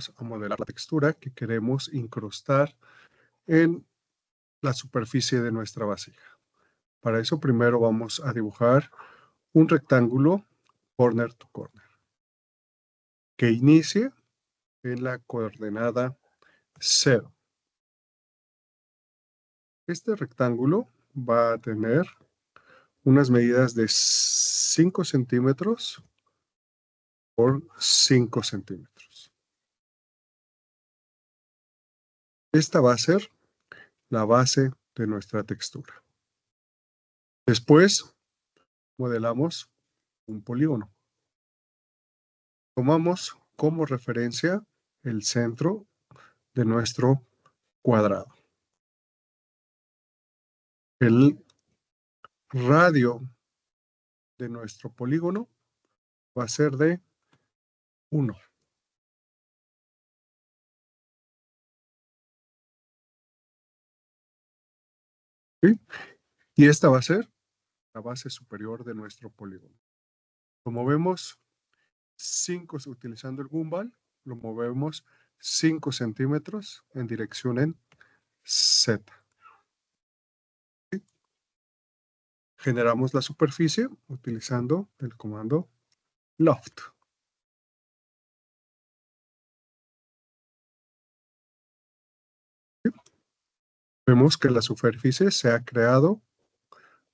a modelar la textura que queremos incrustar en la superficie de nuestra vasija. Para eso primero vamos a dibujar un rectángulo corner to corner que inicie en la coordenada 0. Este rectángulo va a tener unas medidas de 5 centímetros por 5 centímetros. Esta va a ser la base de nuestra textura. Después modelamos un polígono. Tomamos como referencia el centro de nuestro cuadrado. El radio de nuestro polígono va a ser de 1. ¿Sí? Y esta va a ser la base superior de nuestro polígono. Lo movemos 5 utilizando el gumball, lo movemos 5 centímetros en dirección en Z. ¿Sí? Generamos la superficie utilizando el comando loft. ¿Sí? Vemos que la superficie se ha creado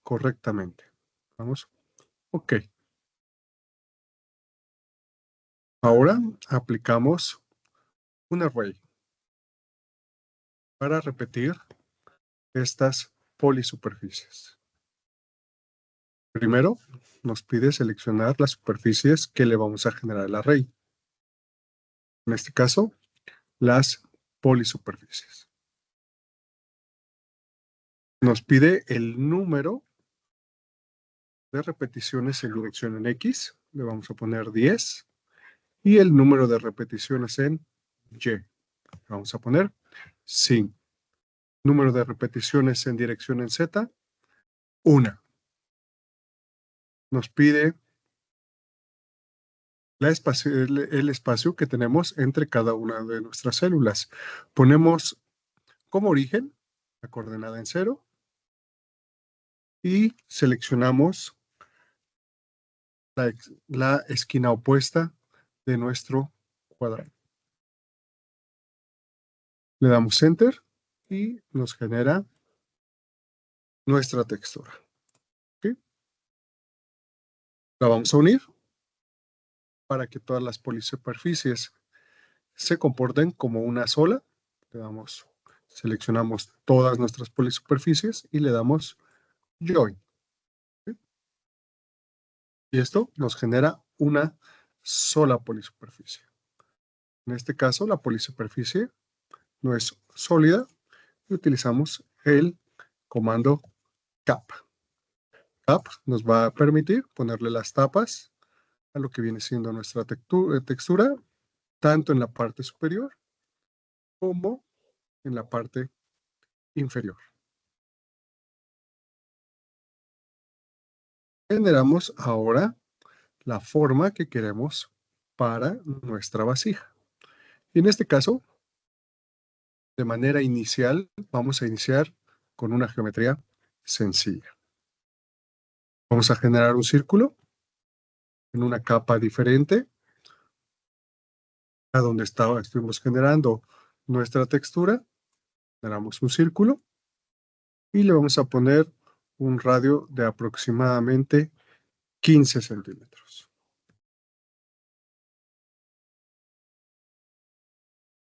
correctamente. Vamos, OK. Ahora aplicamos un array para repetir estas polisuperficies. Primero, nos pide seleccionar las superficies que le vamos a generar el array. En este caso, las polisuperficies. Nos pide el número de repeticiones en dirección en X. Le vamos a poner 10. Y el número de repeticiones en Y. Le vamos a poner 5. Número de repeticiones en dirección en Z. 1. Nos pide el espacio que tenemos entre cada una de nuestras células. Ponemos como origen la coordenada en 0 y seleccionamos la esquina opuesta de nuestro cuadrado. Le damos Enter y nos genera nuestra textura. ¿Okay? La vamos a unir para que todas las polisuperficies se comporten como una sola. Seleccionamos todas nuestras polisuperficies y le damos Join. ¿Okay? Y esto nos genera una sola polisuperficie. En este caso, la polisuperficie no es sólida y utilizamos el comando Cap. Cap nos va a permitir ponerle las tapas a lo que viene siendo nuestra textura, tanto en la parte superior como en la parte inferior. Generamos ahora la forma que queremos para nuestra vasija. Y en este caso, de manera inicial, vamos a iniciar con una geometría sencilla. Vamos a generar un círculo en una capa diferente a donde estuvimos generando nuestra textura. Generamos un círculo y le vamos a poner un radio de aproximadamente 15 centímetros.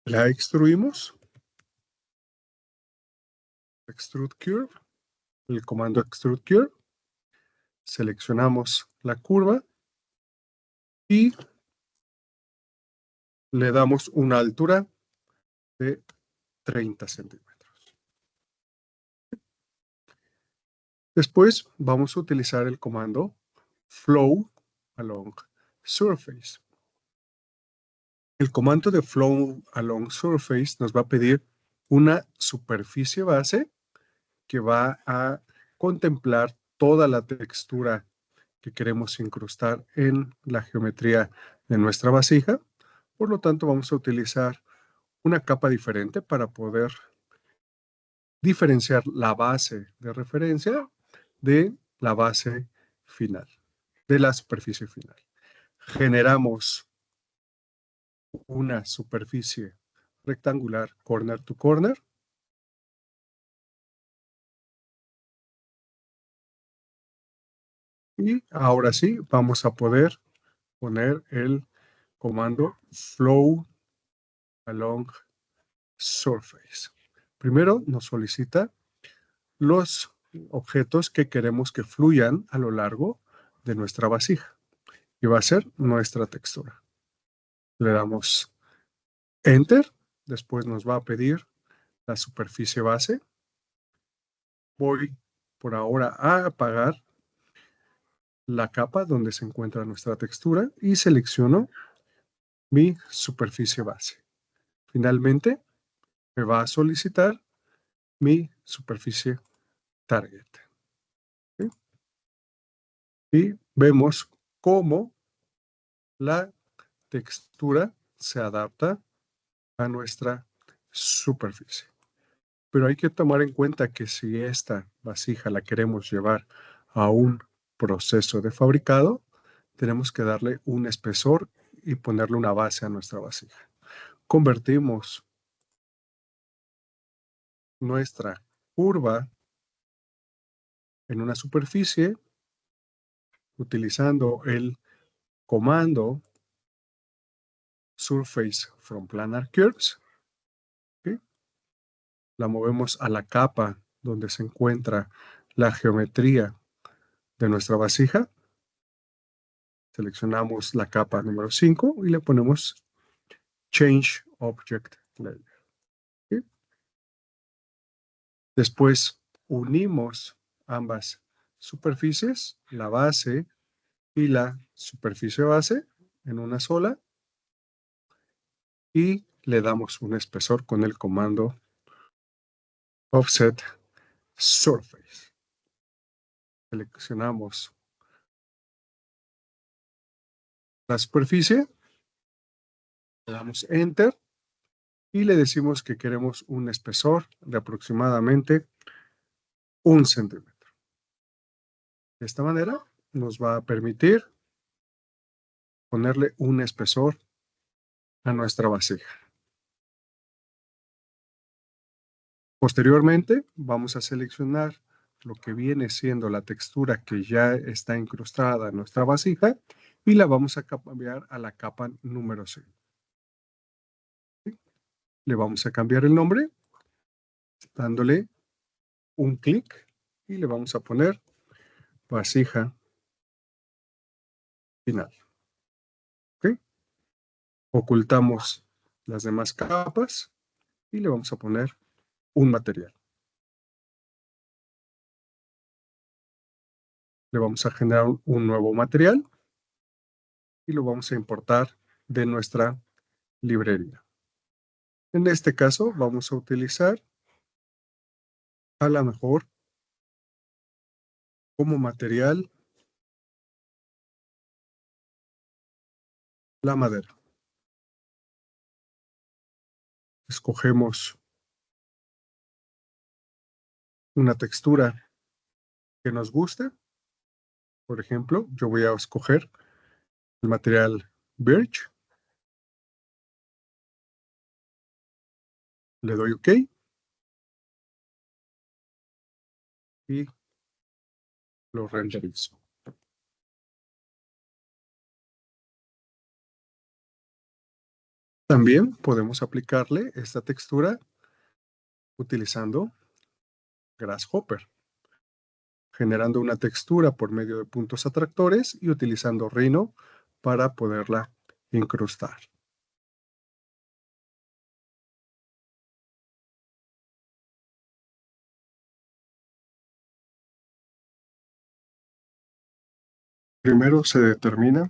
La extruimos. Extrude Curve. El comando Extrude Curve. Seleccionamos la curva y le damos una altura de 30 centímetros. Después vamos a utilizar el comando Flow Along Surface. El comando de Flow Along Surface nos va a pedir una superficie base que va a contemplar toda la textura que queremos incrustar en la geometría de nuestra vasija. Por lo tanto, vamos a utilizar una capa diferente para poder diferenciar la base de referencia de la base final, de la superficie final. Generamos una superficie rectangular corner to corner. Y ahora sí, vamos a poder poner el comando flow along surface. Primero nos solicita los objetos que queremos que fluyan a lo largo de nuestra vasija. Y va a ser nuestra textura. Le damos Enter. Después nos va a pedir la superficie base. Voy por ahora a apagar la capa donde se encuentra nuestra textura y selecciono mi superficie base. Finalmente, me va a solicitar mi superficie target. ¿Sí? Y vemos cómo la textura se adapta a nuestra superficie. Pero hay que tomar en cuenta que si esta vasija la queremos llevar a un proceso de fabricado, tenemos que darle un espesor y ponerle una base a nuestra vasija. Convertimos nuestra curva en una superficie utilizando el comando Surface from Planar Curves. ¿Sí? La movemos a la capa donde se encuentra la geometría de nuestra vasija. Seleccionamos la capa número 5 y le ponemos Change Object Layer. ¿Sí? Después unimos ambas superficies, la base y la superficie base en una sola, y le damos un espesor con el comando Offset Surface. Seleccionamos la superficie, le damos Enter y le decimos que queremos un espesor de aproximadamente 1 centímetro. De esta manera nos va a permitir ponerle un espesor a nuestra vasija. Posteriormente vamos a seleccionar lo que viene siendo la textura que ya está incrustada en nuestra vasija y la vamos a cambiar a la capa número 6. ¿Sí? Le vamos a cambiar el nombre dándole un clic y le vamos a poner vasija final. ¿Okay? Ocultamos las demás capas y le vamos a poner un material. Le vamos a generar un nuevo material y lo vamos a importar de nuestra librería. En este caso vamos a utilizar a lo mejor como material la madera. Escogemos una textura que nos guste. Por ejemplo, yo voy a escoger el material Birch. Le doy OK. Y lo renderizo. También podemos aplicarle esta textura utilizando Grasshopper, generando una textura por medio de puntos atractores y utilizando Rhino para poderla incrustar. Primero se determina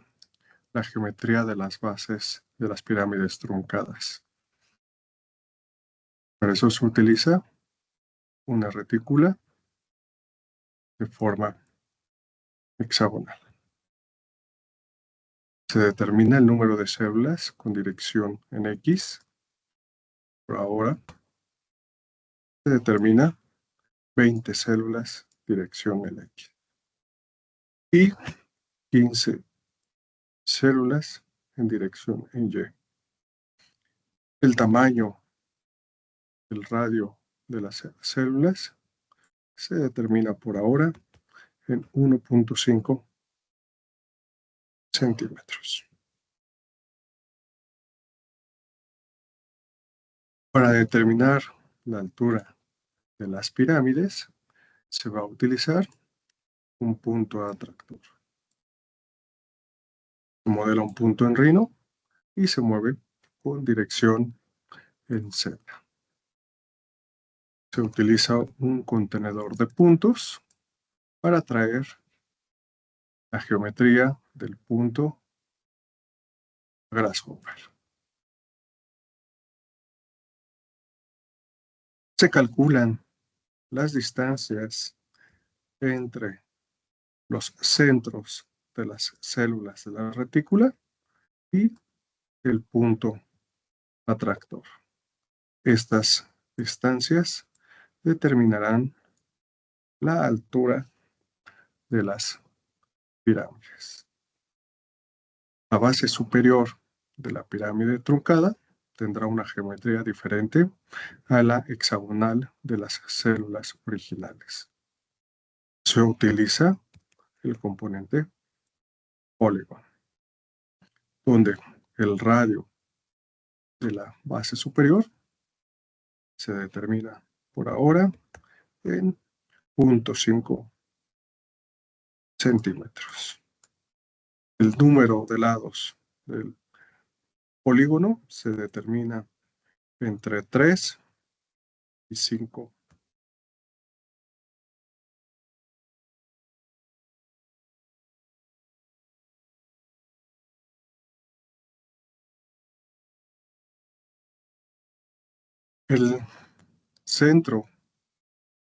la geometría de las bases de las pirámides truncadas. Para eso se utiliza una retícula de forma hexagonal. Se determina el número de células con dirección en X. Por ahora se determina 20 células dirección en X. Y 15 células en dirección en Y. El tamaño, el radio de las células se determina por ahora en 1.5 centímetros. Para determinar la altura de las pirámides, se va a utilizar un punto atractor. Se modela un punto en Rhino y se mueve con dirección en Z. Se utiliza un contenedor de puntos para traer la geometría del punto Grasshopper. Se calculan las distancias entre los centros de las células de la retícula y el punto atractor. Estas distancias determinarán la altura de las pirámides. La base superior de la pirámide truncada tendrá una geometría diferente a la hexagonal de las células originales. Se utiliza el componente Polygon, donde el radio de la base superior se determina por ahora en 0.5 centímetros. El número de lados del polígono se determina entre 3 y 5. El centro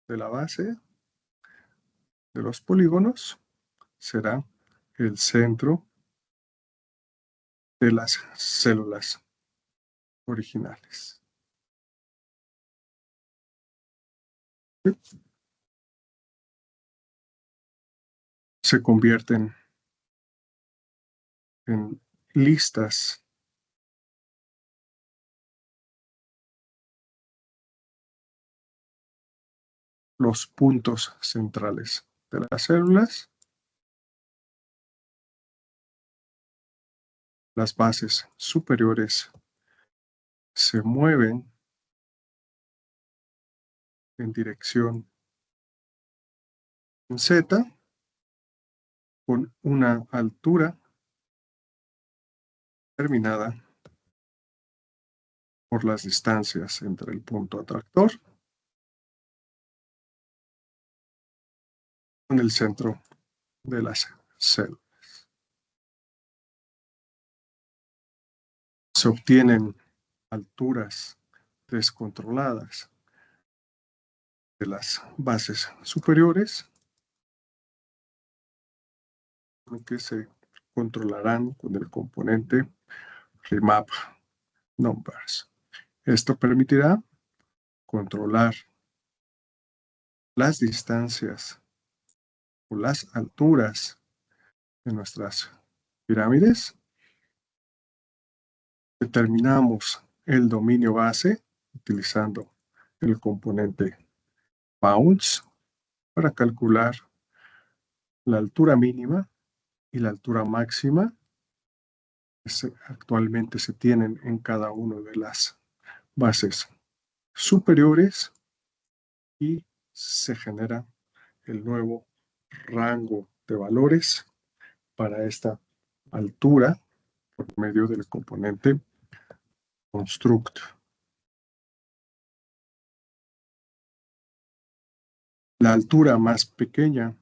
de la base de los polígonos será el centro de las células originales. Se convierten en listas los puntos centrales de las células. Las bases superiores se mueven en dirección en Z con una altura determinada por las distancias entre el punto atractor con el centro de las células. Se obtienen alturas descontroladas de las bases superiores, que se controlarán con el componente remap numbers. Esto permitirá controlar las distancias o las alturas de nuestras pirámides. Determinamos el dominio base utilizando el componente bounds para calcular la altura mínima y la altura máxima que actualmente se tienen en cada una de las bases superiores, y se genera el nuevo rango de valores para esta altura por medio del componente construct. La altura más pequeña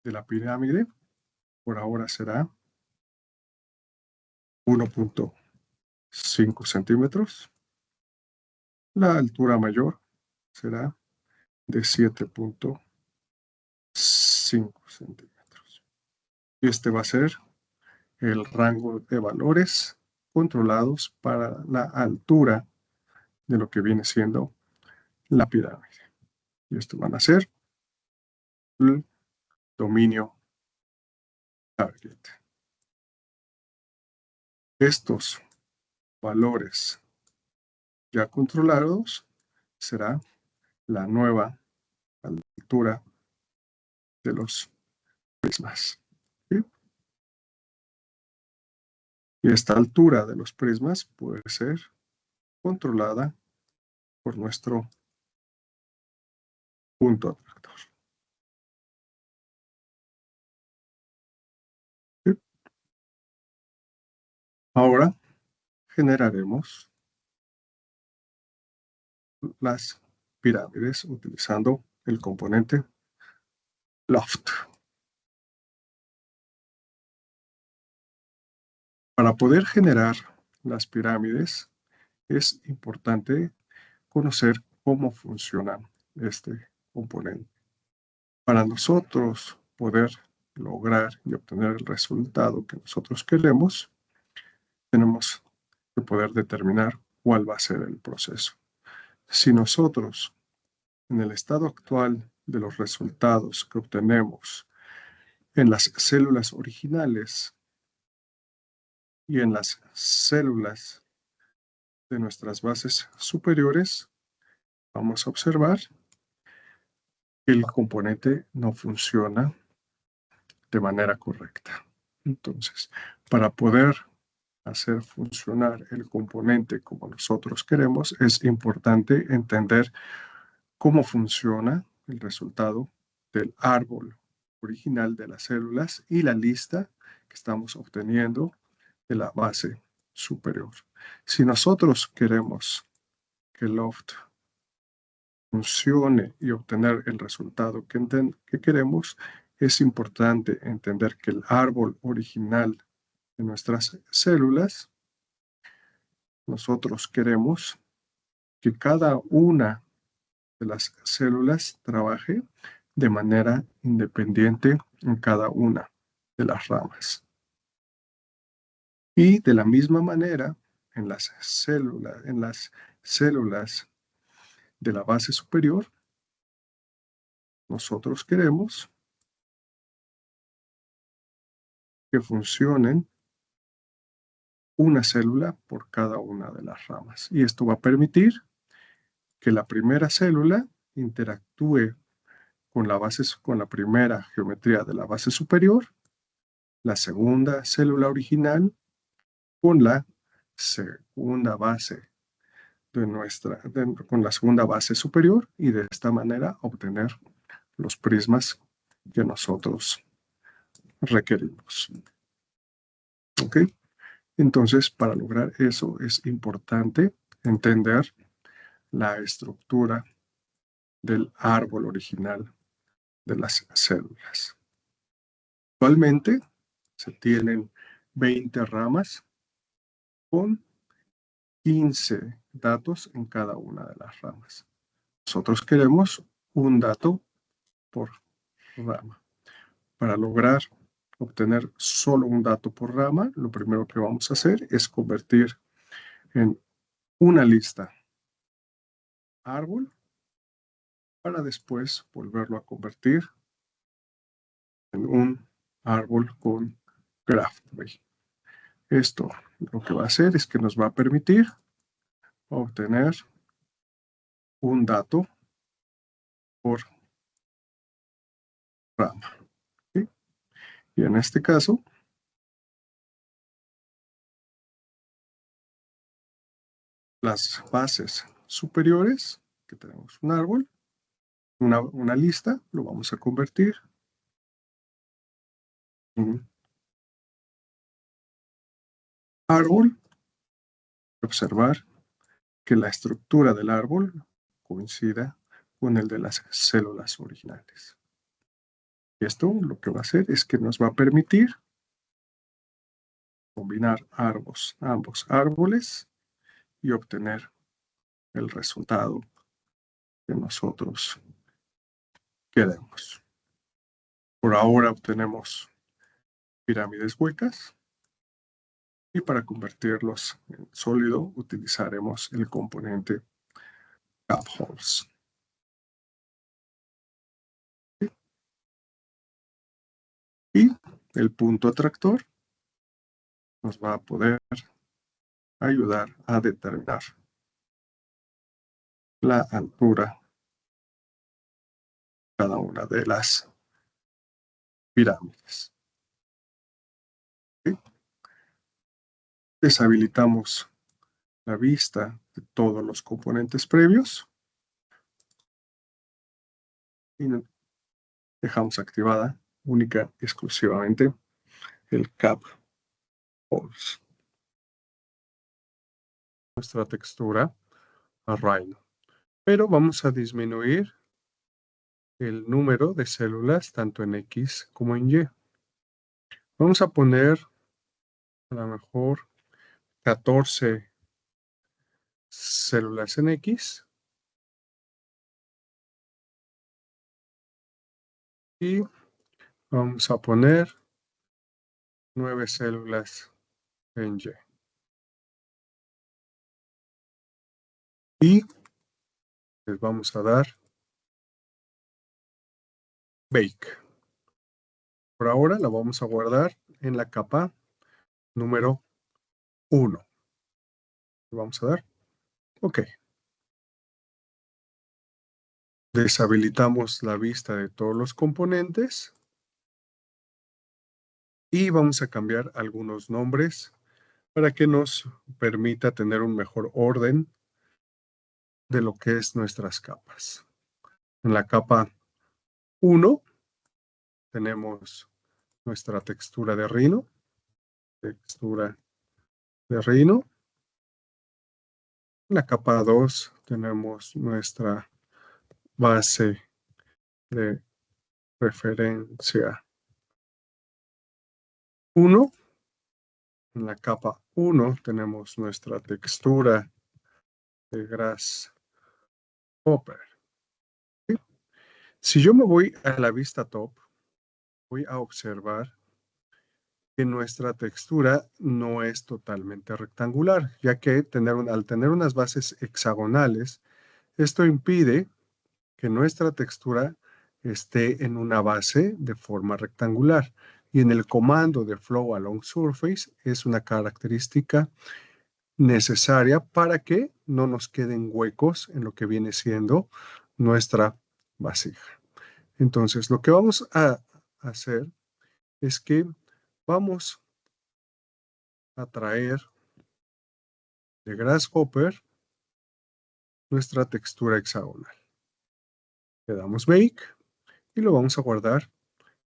de la pirámide por ahora será 1.5 centímetros. La altura mayor será de 7.5 centímetros. Y este va a ser el rango de valores controlados para la altura de lo que viene siendo la pirámide. Y esto van a ser el dominio target. Estos valores ya controlados será la nueva altura de los prismas. ¿Sí? Y esta altura de los prismas puede ser controlada por nuestro punto atractor. ¿Sí? Ahora generaremos las pirámides utilizando el componente Loft. Para poder generar las pirámides es importante conocer cómo funciona este componente. Para nosotros poder lograr y obtener el resultado que nosotros queremos, tenemos que poder determinar cuál va a ser el proceso. Si nosotros, en el estado actual de los resultados que obtenemos en las células originales y en las células de nuestras bases superiores, vamos a observar que el componente no funciona de manera correcta. Entonces, para poder hacer funcionar el componente como nosotros queremos, es importante entender cómo funciona el resultado del árbol original de las células y la lista que estamos obteniendo de la base superior. Si nosotros queremos que Loft funcione y obtener el resultado que queremos, es importante entender que el árbol original de nuestras células, nosotros queremos que cada una de las células trabaje de manera independiente en cada una de las ramas. Y de la misma manera, en las células de la base superior, nosotros queremos que funcionen una célula por cada una de las ramas. Y esto va a permitir que la primera célula interactúe con la primera geometría de la base superior, la segunda célula original con la segunda base con la segunda base superior, y de esta manera obtener los prismas que nosotros requerimos. ¿Ok? Entonces, para lograr eso es importante entender la estructura del árbol original de las células. Actualmente se tienen 20 ramas con 15 datos en cada una de las ramas. Nosotros queremos un dato por rama. Para lograr obtener solo un dato por rama, lo primero que vamos a hacer es convertir en una lista árbol para después volverlo a convertir en un árbol con graph tree. Esto lo que va a hacer es que nos va a permitir obtener un dato por rama. ¿Sí? Y en este caso, las bases superiores, que tenemos un árbol, una lista, lo vamos a convertir en un árbol. Observar que la estructura del árbol coincida con el de las células originales. Esto lo que va a hacer es que nos va a permitir combinar ambos árboles y obtener el resultado que nosotros queremos. Por ahora obtenemos pirámides huecas Y para convertirlos en sólido, utilizaremos el componente CapHoles. Y el punto atractor nos va a poder ayudar a determinar la altura de cada una de las pirámides. ¿Sí? Deshabilitamos la vista de todos los componentes previos y dejamos activada única y exclusivamente el CapHoles. Nuestra textura a Rhino. Pero vamos a disminuir el número de células tanto en X como en Y. Vamos a poner a lo mejor 14 células en X y vamos a poner 9 células en Y. Y les vamos a dar Bake. Por ahora la vamos a guardar en la capa número 1. Vamos a dar OK. Deshabilitamos la vista de todos los componentes y vamos a cambiar algunos nombres para que nos permita tener un mejor orden de lo que es nuestras capas. En la capa 1 tenemos nuestra textura de Rhino. Textura de Rhino. En la capa 2 tenemos nuestra base de referencia 1. En la capa 1 tenemos nuestra textura de Grasshopper. ¿Sí? Si yo me voy a la vista top, voy a observar que nuestra textura no es totalmente rectangular, ya que al tener unas bases hexagonales, esto impide que nuestra textura esté en una base de forma rectangular. Y en el comando de Flow Along Surface es una característica necesaria para que no nos queden huecos en lo que viene siendo nuestra vasija. Entonces, lo que vamos a hacer es que vamos a traer de Grasshopper nuestra textura hexagonal. Le damos Bake y lo vamos a guardar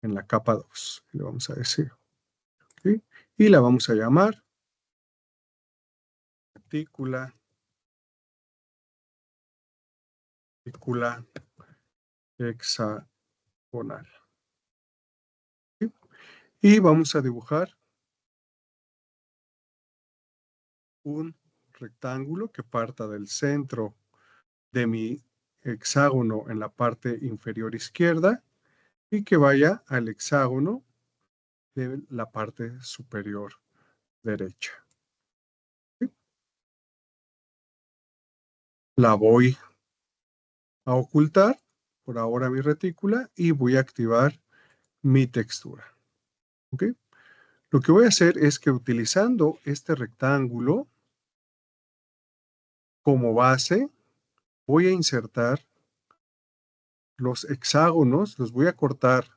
en la capa 2. Le vamos a decir, ¿sí? Y la vamos a llamar retícula hexagonal. ¿Sí? Y vamos a dibujar un rectángulo que parta del centro de mi hexágono en la parte inferior izquierda y que vaya al hexágono de la parte superior derecha. ¿Sí? La voy a ocultar por ahora mi retícula y voy a activar mi textura. ¿Ok? Lo que voy a hacer es que utilizando este rectángulo como base, voy a insertar los hexágonos, los voy a cortar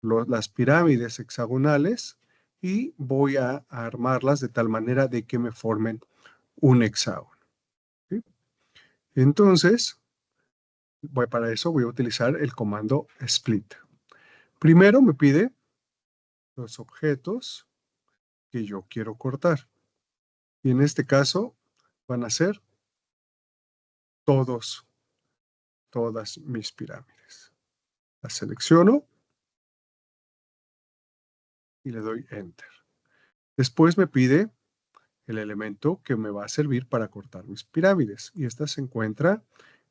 las pirámides hexagonales y voy a armarlas de tal manera de que me formen un hexágono. ¿Sí? Entonces, para eso voy a utilizar el comando split. Primero me pide los objetos que yo quiero cortar. Y en este caso van a ser todas mis pirámides. Las selecciono y le doy Enter. Después me pide el elemento que me va a servir para cortar mis pirámides. Y esta se encuentra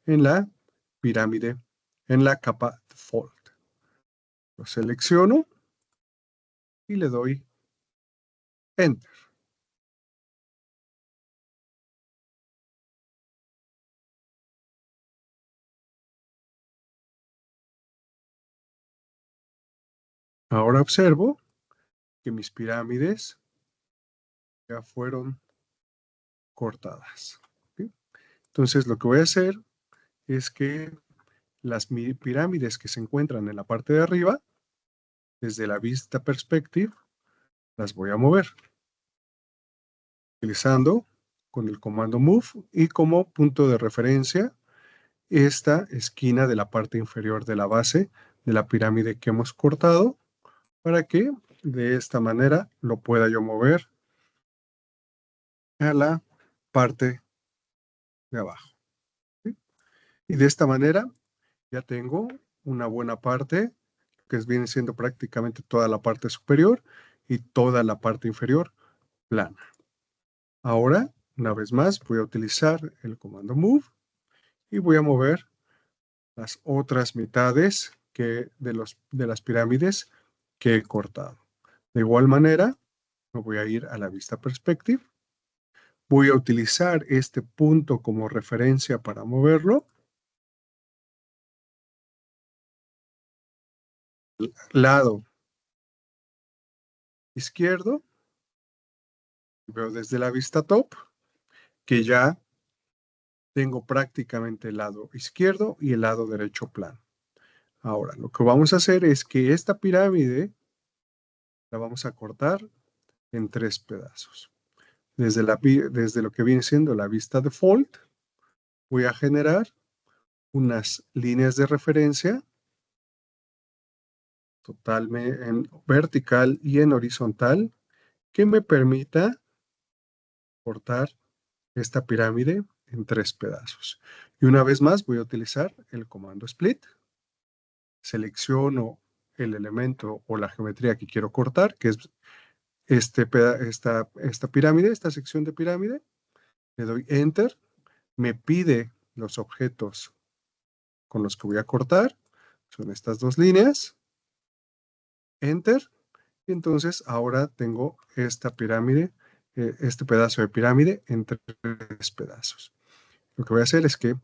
en la pirámide, en la capa Default. Lo selecciono y le doy Enter. Ahora observo que mis pirámides ya fueron cortadas. ¿Sí? Entonces lo que voy a hacer es que las pirámides que se encuentran en la parte de arriba, desde la vista perspective, las voy a mover utilizando con el comando move y como punto de referencia esta esquina de la parte inferior de la base de la pirámide que hemos cortado para que de esta manera lo pueda yo mover a la parte de abajo. ¿Sí? Y de esta manera ya tengo una buena parte que viene siendo prácticamente toda la parte superior y toda la parte inferior plana. Ahora, una vez más, voy a utilizar el comando move y voy a mover las otras mitades de las pirámides que he cortado. De igual manera, me voy a ir a la vista perspective. Voy a utilizar este punto como referencia para moverlo. Lado izquierdo. Veo desde la vista top que ya tengo prácticamente el lado izquierdo y el lado derecho plano. Ahora, lo que vamos a hacer es que esta pirámide la vamos a cortar en 3 pedazos. Desde lo que viene siendo la vista default, voy a generar unas líneas de referencia totalmente en vertical y en horizontal que me permita cortar esta pirámide en 3 pedazos. Y una vez más voy a utilizar el comando split. Selecciono el elemento o la geometría que quiero cortar, que es esta pirámide, esta sección de pirámide. Le doy Enter. Me pide los objetos con los que voy a cortar. Son estas 2 líneas. Enter. Y entonces ahora tengo esta pirámide, este pedazo de pirámide en 3 pedazos. Lo que voy a hacer es que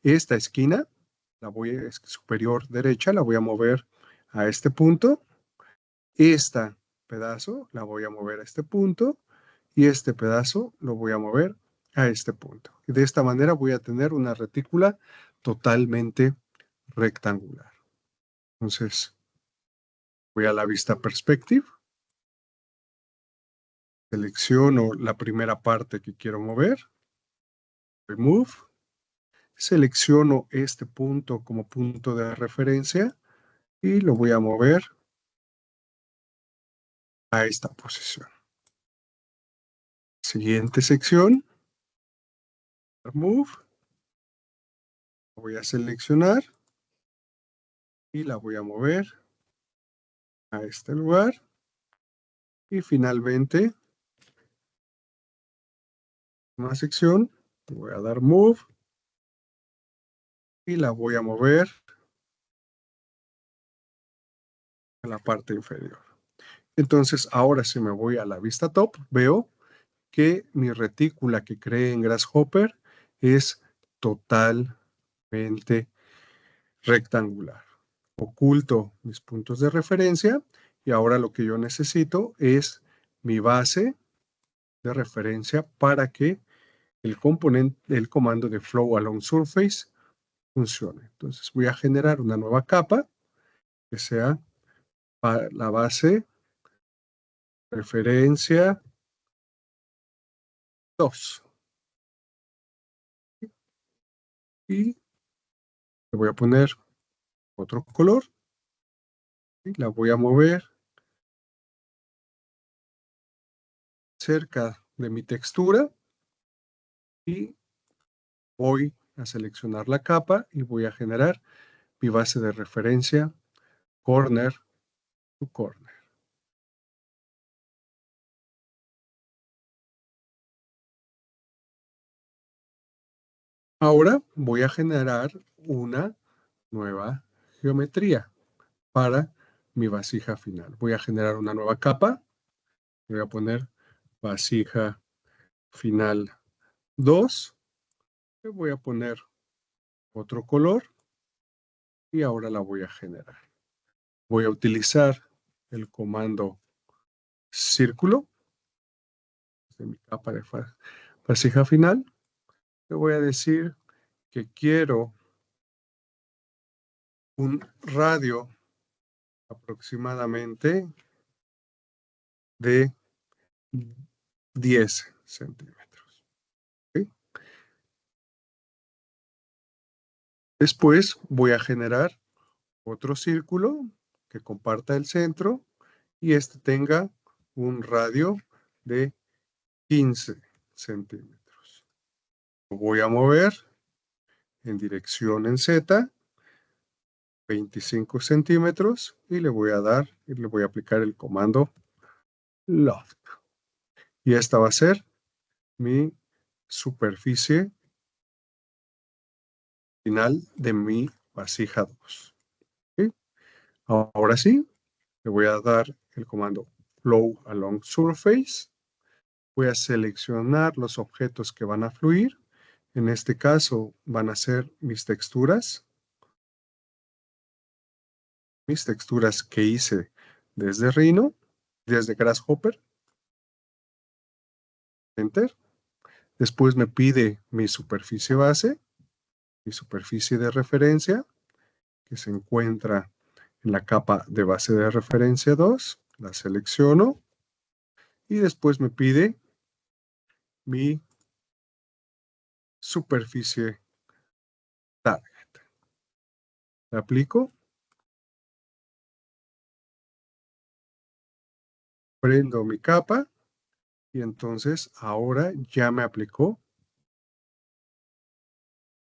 esta esquina, superior derecha, la voy a mover a este punto. Este pedazo la voy a mover a este punto. Y este pedazo lo voy a mover a este punto. Y de esta manera voy a tener una retícula totalmente rectangular. Entonces, voy a la vista perspective. Selecciono la primera parte que quiero mover. Remove. Selecciono este punto como punto de referencia y lo voy a mover a esta posición. Siguiente sección. Remove. Voy a seleccionar y la voy a mover a este lugar. Y finalmente, una sección, voy a dar Move y la voy a mover a la parte inferior. Entonces, ahora si me voy a la vista top, veo que mi retícula que creé en Grasshopper es totalmente rectangular. Oculto mis puntos de referencia y ahora lo que yo necesito es mi base de referencia para que el comando de Flow Along Surface funcione. Entonces voy a generar una nueva capa que sea para la base referencia 2. Y le voy a poner otro color y la voy a mover cerca de mi textura y voy a seleccionar la capa y voy a generar mi base de referencia corner to corner. Ahora voy a generar una nueva geometría para mi vasija final. Voy a generar una nueva capa. Voy a poner vasija final 2. Le voy a poner otro color y ahora la voy a generar. Voy a utilizar el comando círculo de mi capa de vasija final. Le voy a decir que quiero un radio aproximadamente de 10 centímetros. ¿Okay? Después voy a generar otro círculo que comparta el centro y este tenga un radio de 15 centímetros. Lo voy a mover en dirección en Z, 25 centímetros, y le voy a aplicar el comando loft. Y esta va a ser mi superficie final de mi vasija 2. ¿Okay? Ahora sí, le voy a dar el comando flow along surface. Voy a seleccionar los objetos que van a fluir. En este caso van a ser mis texturas que hice desde Rhino, desde Grasshopper. Enter. Después me pide mi superficie base, mi superficie de referencia, que se encuentra en la capa de base de referencia 2. La selecciono y después me pide mi superficie target. La aplico, prendo mi capa y entonces ahora ya me aplicó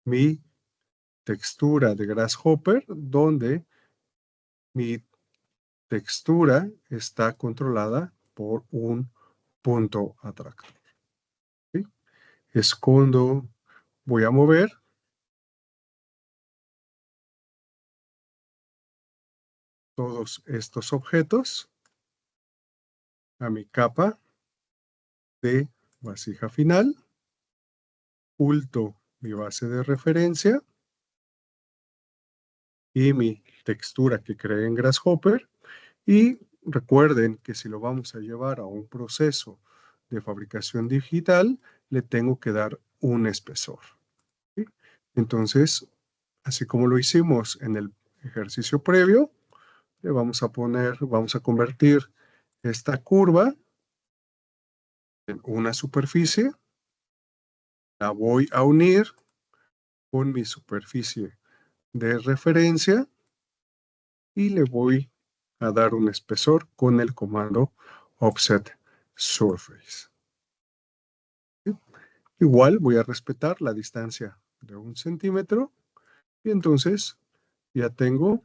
mi textura de Grasshopper, donde mi textura está controlada por un punto atractor. ¿Sí? Escondo, voy a mover todos estos objetos a mi capa de vasija final, oculto mi base de referencia y mi textura que creé en Grasshopper. Y recuerden que si lo vamos a llevar a un proceso de fabricación digital, le tengo que dar un espesor. ¿Sí? Entonces, así como lo hicimos en el ejercicio previo, le vamos a convertir esta curva en una superficie. La voy a unir con mi superficie de referencia y le voy a dar un espesor con el comando offset surface. ¿Sí? Igual voy a respetar la distancia de 1 centímetro y entonces ya tengo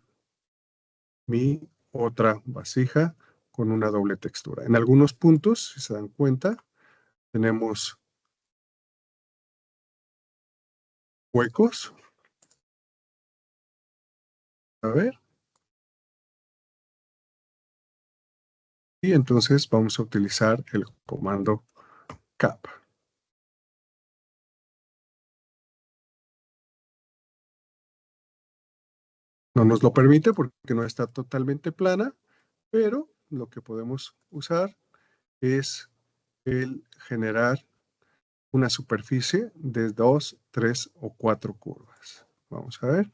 mi otra vasija con una doble textura. En algunos puntos, si se dan cuenta, tenemos huecos. A ver. Y entonces vamos a utilizar el comando cap. No nos lo permite porque no está totalmente plana, pero lo que podemos usar es el generar una superficie de 2, 3 o 4 curvas. Vamos a ver.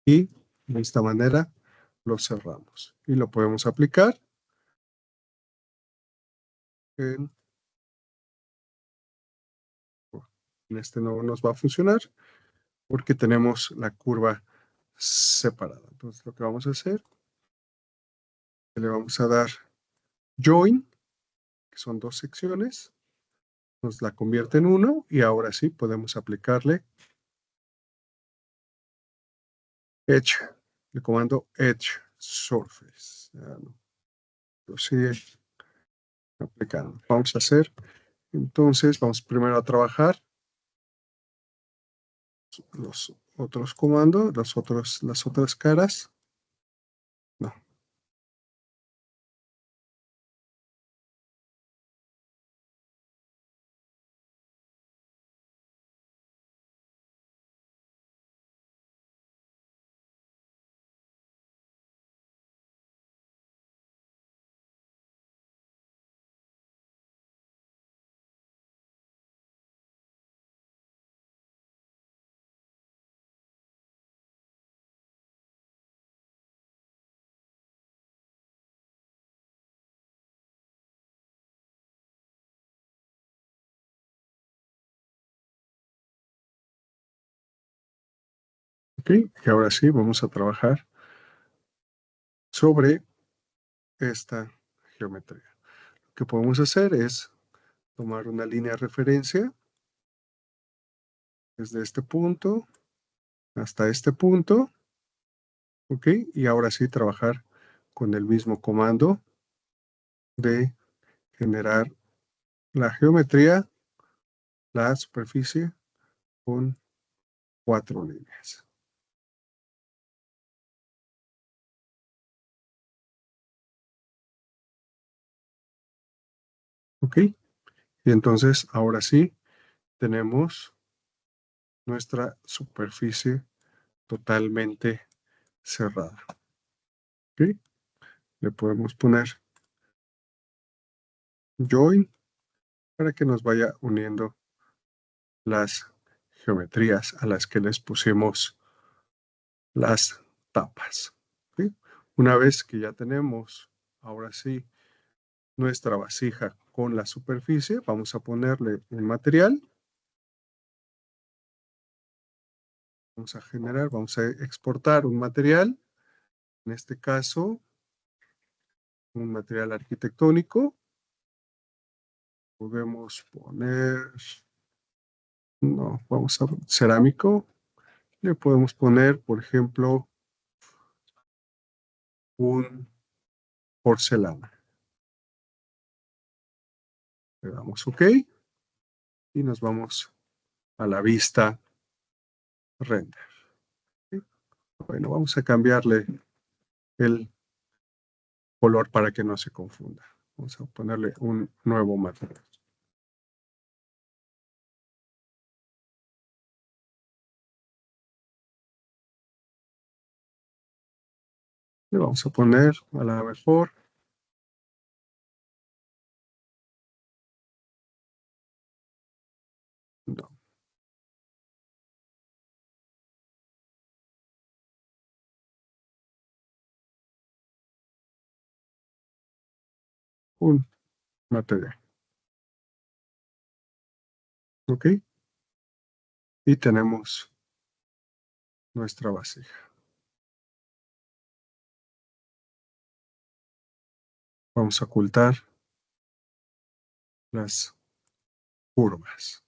Y de esta manera lo cerramos. Y lo podemos aplicar en este no nos va a funcionar porque tenemos la curva separada. Entonces lo que vamos a hacer, le vamos a dar join, que son 2 secciones, nos la convierte en 1 y ahora sí podemos aplicarle edge, el comando edge surface. Lo sigue aplicando. Vamos a hacer, entonces vamos primero a trabajar los otros comandos, las otras caras. No. ¿Ok? Y ahora sí, vamos a trabajar sobre esta geometría. Lo que podemos hacer es tomar una línea de referencia desde este punto hasta este punto, ¿ok? Y ahora sí trabajar con el mismo comando de generar la geometría, la superficie con 4 líneas. ¿Ok? Y entonces ahora sí tenemos nuestra superficie totalmente cerrada. ¿Ok? Le podemos poner join para que nos vaya uniendo las geometrías a las que les pusimos las tapas. ¿Ok? Una vez que ya tenemos, ahora sí, nuestra vasija con la superficie, vamos a ponerle un material. Vamos a generar, vamos a exportar un material. En este caso, un material arquitectónico. Podemos poner, no, vamos a cerámico. Le podemos poner, por ejemplo, un porcelana. Le damos OK y nos vamos a la vista render. ¿Sí? Bueno, vamos a cambiarle el color para que no se confunda. Vamos a ponerle un nuevo material. Le vamos a poner a la mejor no, un material. ¿Ok? Y tenemos nuestra vasija. Vamos a ocultar las curvas.